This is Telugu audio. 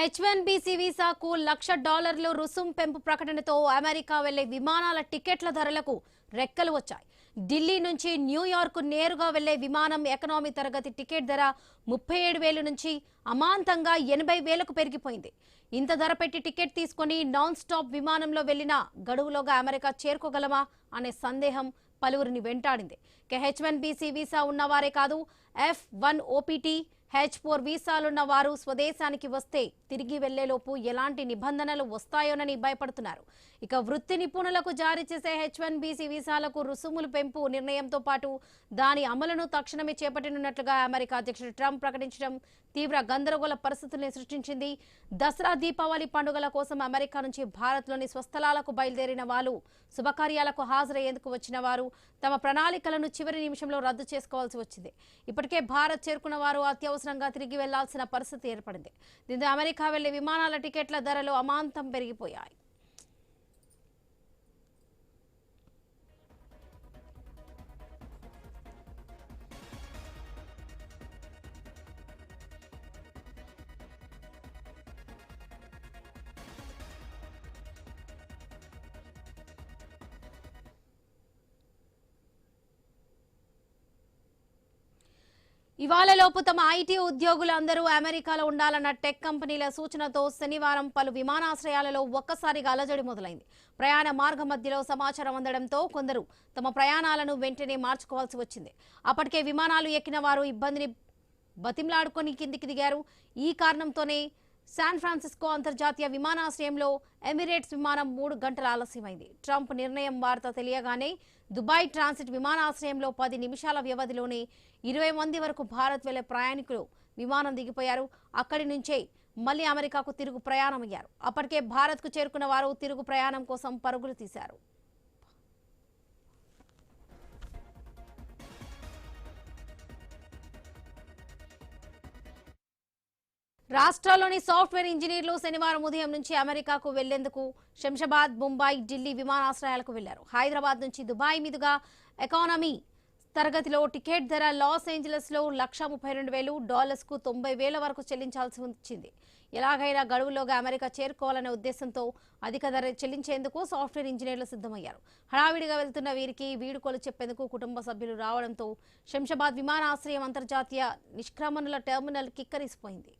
H1BC వీసాకు $1,00,000 రుసుం పెంపు ప్రకటనతో అమెరికా వెళ్లే విమానాల టికెట్ల ధరలకు రెక్కలు వచ్చాయి. ఢిల్లీ నుంచి న్యూయార్క్ నేరుగా వెళ్లే విమానం ఎకనామీ తరగతి టికెట్ ధర 37,000 నుంచి అమాంతంగా 80,000కు పెరిగిపోయింది. ఇంత ధర పెట్టి టికెట్ తీసుకొని నాన్ స్టాప్ విమానంలో వెళ్లినా గడువులోగా అమెరికా చేరుకోగలమా అనే సందేహం పలువురిని వెంటాడింది. H1BC వీసా ఉన్నవారే కాదు, F1 OPT H4 వీసాలున్న వారు స్వదేశానికి వస్తే తిరిగి వెళ్లేలోపు ఎలాంటి నిబంధనలు వస్తాయోనని భయపడుతున్నారు. ఇక వృత్తి నిపుణులకు జారీ చేసే H1BC వీసాలకు రుసుములు పెంపు నిర్ణయంతో పాటు దాని అమలును తక్షణమే చేపట్టనున్నట్లుగా అమెరికా అధ్యక్షుడు ట్రంప్ ప్రకటించడం తీవ్ర గందరగోళ పరిస్థితుల్ని సృష్టించింది. దసరా దీపావళి పండుగల కోసం అమెరికా నుంచి భారత్లోని స్వస్థలాలకు బయలుదేరిన వాళ్ళు, శుభకార్యాలకు హాజరయ్యేందుకు వచ్చిన వారు తమ ప్రణాళికలను చివరి నిమిషంలో రద్దు చేసుకోవాల్సి వచ్చింది. ఇప్పటికే భారత్ చేరుకున్న వారు అత్యవసరంగా తిరిగి వెళ్లాల్సిన పరిస్థితి ఏర్పడింది. దీంతో అమెరికా వెళ్లే విమానాల టికెట్ల ధరలు అమాంతం పెరిగిపోయాయి. ఇవాళలోపు తమ ఐటీ ఉద్యోగులందరూ అమెరికాలో ఉండాలన్న టెక్ కంపెనీల సూచనతో శనివారం పలు విమానాశ్రయాలలో ఒక్కసారిగా అలజడి మొదలైంది. ప్రయాణ మార్గ మధ్యలో సమాచారం అందడంతో కొందరు తమ ప్రయాణాలను వెంటనే మార్చుకోవాల్సి వచ్చింది. అప్పటికే విమానాలు ఎక్కిన వారు ఇబ్బందిని బతిమలాడుకొని కిందికి దిగారు. ఈ కారణంతోనే శాన్ ఫ్రాన్సిస్కో అంతర్జాతీయ విమానాశ్రయంలో ఎమిరేట్స్ విమానం 3 గంటల ఆలస్యమైంది. ట్రంప్ నిర్ణయం వార్త తెలియగానే దుబాయ్ ట్రాన్సిట్ విమానాశ్రయంలో 10 నిమిషాల వ్యవధిలోనే 20 మంది వరకు భారత్ వెళ్లే ప్రయాణికులు విమానం దిగిపోయారు. అక్కడి నుంచే మళ్లీ అమెరికాకు తిరుగు ప్రయాణమయ్యారు. అప్పటికే భారత్కు చేరుకున్న వారు తిరుగు ప్రయాణం కోసం పరుగులు తీశారు. రాష్ట్రాల్లోని సాఫ్ట్వేర్ ఇంజనీర్లు శనివారం ఉదయం నుంచి అమెరికాకు వెళ్లేందుకు శంషాబాద్, ముంబై, ఢిల్లీ విమానాశ్రయాలకు వెళ్లారు. హైదరాబాద్ నుంచి దుబాయ్ మీదుగా ఎకానమీ తరగతిలో టికెట్ ధర లాస్ ఏంజలస్లో $132,000 $90,000 వరకు చెల్లించాల్సి వచ్చింది. ఎలాగైనా గడువులోగా అమెరికా చేరుకోవాలనే ఉద్దేశంతో అధిక ధర చెల్లించేందుకు సాఫ్ట్వేర్ ఇంజనీర్లు సిద్ధమయ్యారు. హడావిడిగా వెళ్తున్న వీరికి వీడుకోలు చెప్పేందుకు కుటుంబ సభ్యులు రావడంతో శంషాబాద్ విమానాశ్రయం అంతర్జాతీయ నిష్క్రమణుల టెర్మినల్ కిక్కరిసిపోయింది.